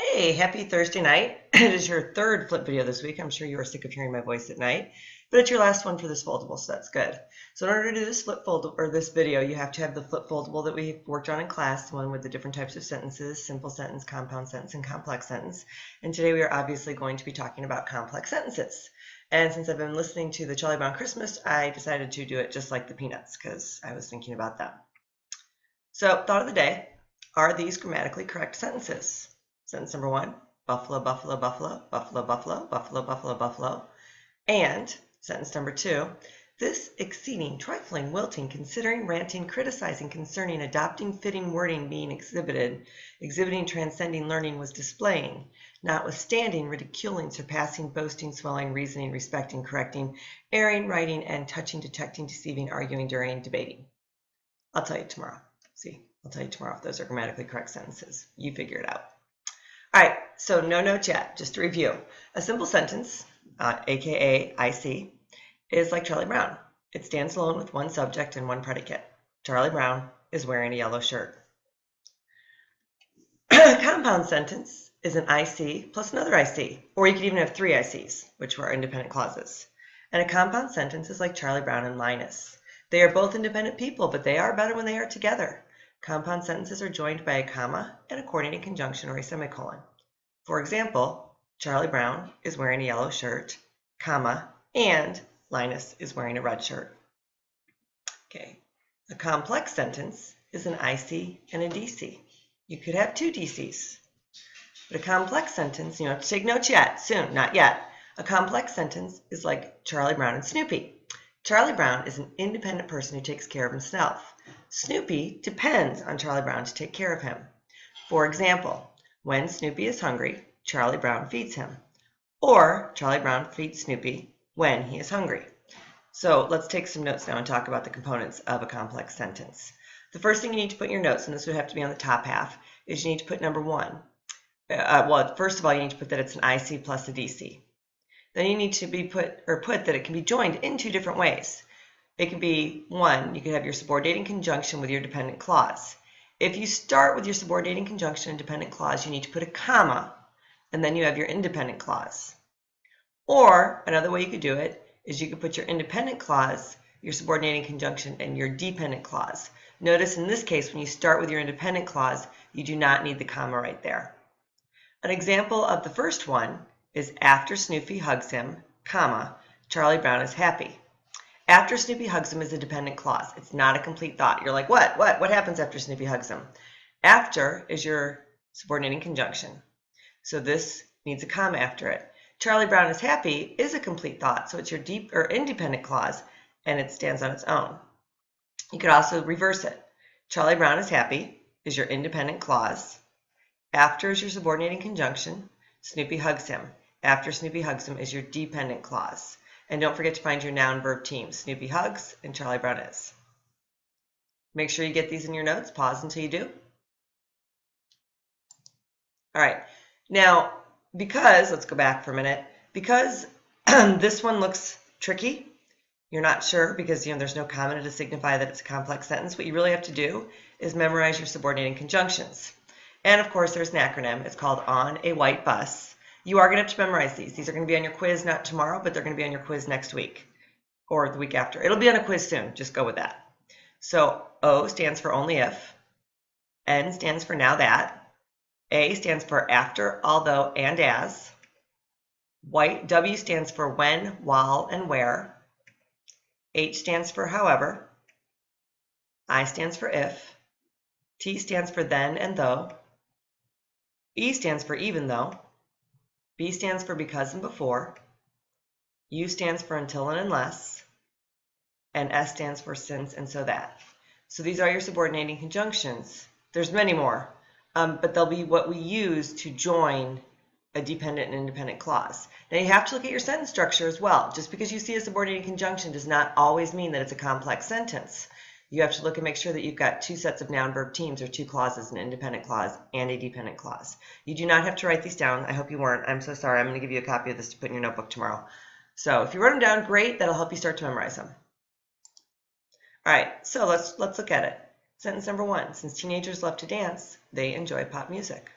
Hey, happy Thursday night. It is your third flip video this week. I'm sure you are sick of hearing my voice at night, but it's your last one for this foldable, so that's good. So in order to do this flip fold or this video, you have to have the flip foldable that we worked on in class, the one with the different types of sentences, simple sentence, compound sentence, and complex sentence. And today we are obviously going to be talking about complex sentences. And since I've been listening to the Charlie Brown Christmas, I decided to do it just like the Peanuts because I was thinking about that. So thought of the day, are these grammatically correct sentences? Sentence number one, buffalo, buffalo, buffalo, buffalo, buffalo, buffalo, buffalo, buffalo. And sentence number two, this exceeding, trifling, wilting, considering, ranting, criticizing, concerning, adopting, fitting, wording, being exhibited, exhibiting, transcending, learning, was displaying, notwithstanding, ridiculing, surpassing, boasting, swelling, reasoning, respecting, correcting, erring, writing, and touching, detecting, deceiving, arguing, during, debating. I'll tell you tomorrow. See, I'll tell you tomorrow if those are grammatically correct sentences. You figure it out. All right, so no notes yet, just to review. A simple sentence, aka IC, is like Charlie Brown. It stands alone with one subject and one predicate. Charlie Brown is wearing a yellow shirt. A compound sentence is an IC plus another IC, or you could even have three ICs, which are independent clauses. And a compound sentence is like Charlie Brown and Linus. They are both independent people, but they are better when they are together. Compound sentences are joined by a comma and a coordinating conjunction or a semicolon. For example, Charlie Brown is wearing a yellow shirt, comma, and Linus is wearing a red shirt. Okay. A complex sentence is an IC and a DC. You could have two DCs. But a complex sentence, you don't have to take notes yet, soon, not yet. A complex sentence is like Charlie Brown and Snoopy. Charlie Brown is an independent person who takes care of himself. Snoopy depends on Charlie Brown to take care of him. For example, when Snoopy is hungry, Charlie Brown feeds him. Or Charlie Brown feeds Snoopy when he is hungry. So let's take some notes now and talk about the components of a complex sentence. The first thing you need to put in your notes, and this would have to be on the top half, is you need to put number one. Well, first of all, you need to put that it's an IC plus a DC. Then you need to put that it can be joined in two different ways. It can be one, you could have your subordinating conjunction with your dependent clause. If you start with your subordinating conjunction and dependent clause, you need to put a comma, and then you have your independent clause. Or another way you could do it is you could put your independent clause, your subordinating conjunction, and your dependent clause. Notice in this case, when you start with your independent clause, you do not need the comma right there. An example of the first one is after Snoopy hugs him, comma, Charlie Brown is happy. After Snoopy hugs him is a dependent clause. It's not a complete thought. You're like, what? What happens after Snoopy hugs him? After is your subordinating conjunction. So this needs a comma after it. Charlie Brown is happy is a complete thought. So it's your deep or independent clause, and it stands on its own. You could also reverse it. Charlie Brown is happy is your independent clause. After is your subordinating conjunction. Snoopy hugs him. After Snoopy hugs him is your dependent clause. And don't forget to find your noun-verb teams. Snoopy hugs and Charlie Brown is. Make sure you get these in your notes. Pause until you do. All right. Now, let's go back for a minute. Because this one looks tricky, you're not sure because there's no comma to signify that it's a complex sentence. What you really have to do is memorize your subordinating conjunctions. And of course, there's an acronym. It's called On a White Bus. You are going to have to memorize these. These are going to be on your quiz, not tomorrow, but they're going to be on your quiz next week or the week after. It'll be on a quiz soon. Just go with that. So O stands for only if. N stands for now that. A stands for after, although, and as. W stands for when, while, and where. H stands for however. I stands for if. T stands for then and though. E stands for even though. B stands for because and before. U stands for until and unless. And S stands for since and so that. So these are your subordinating conjunctions. There's many more, but they'll be what we use to join a dependent and independent clause. Now you have to look at your sentence structure as well. Just because you see a subordinating conjunction does not always mean that it's a complex sentence. You have to look and make sure that you've got two sets of noun-verb teams or two clauses, an independent clause and a dependent clause. You do not have to write these down. I hope you weren't. I'm so sorry. I'm going to give you a copy of this to put in your notebook tomorrow. So if you wrote them down, great. That'll help you start to memorize them. All right, so let's look at it. Sentence number one, since teenagers love to dance, they enjoy pop music.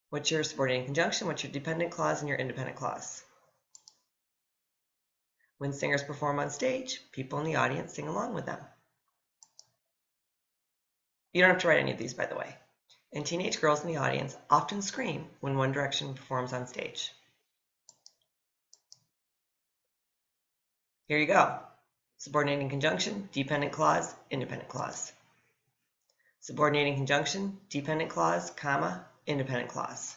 What's your subordinating conjunction? What's your dependent clause and your independent clause? When singers perform on stage, people in the audience sing along with them. You don't have to write any of these, by the way. And teenage girls in the audience often scream when One Direction performs on stage. Here you go. Subordinating conjunction, dependent clause, independent clause. Subordinating conjunction, dependent clause, comma, independent clause.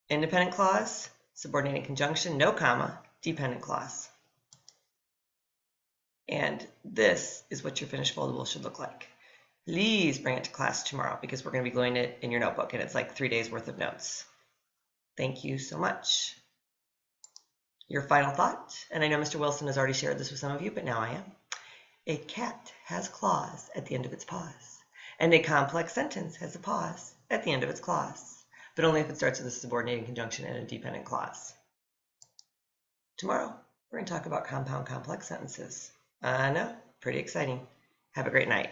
Independent clause, subordinating conjunction, no comma, dependent clause. And this is what your finished foldable should look like. Please bring it to class tomorrow because we're going to be gluing it in your notebook, and it's like 3 days worth of notes. Thank you so much. Your final thought, and I know Mr. Wilson has already shared this with some of you, but now I am. A cat has claws at the end of its paws, and a complex sentence has a pause at the end of its clause, but only if it starts with a subordinating conjunction and a dependent clause. Tomorrow, we're going to talk about compound complex sentences. I know, pretty exciting. Have a great night.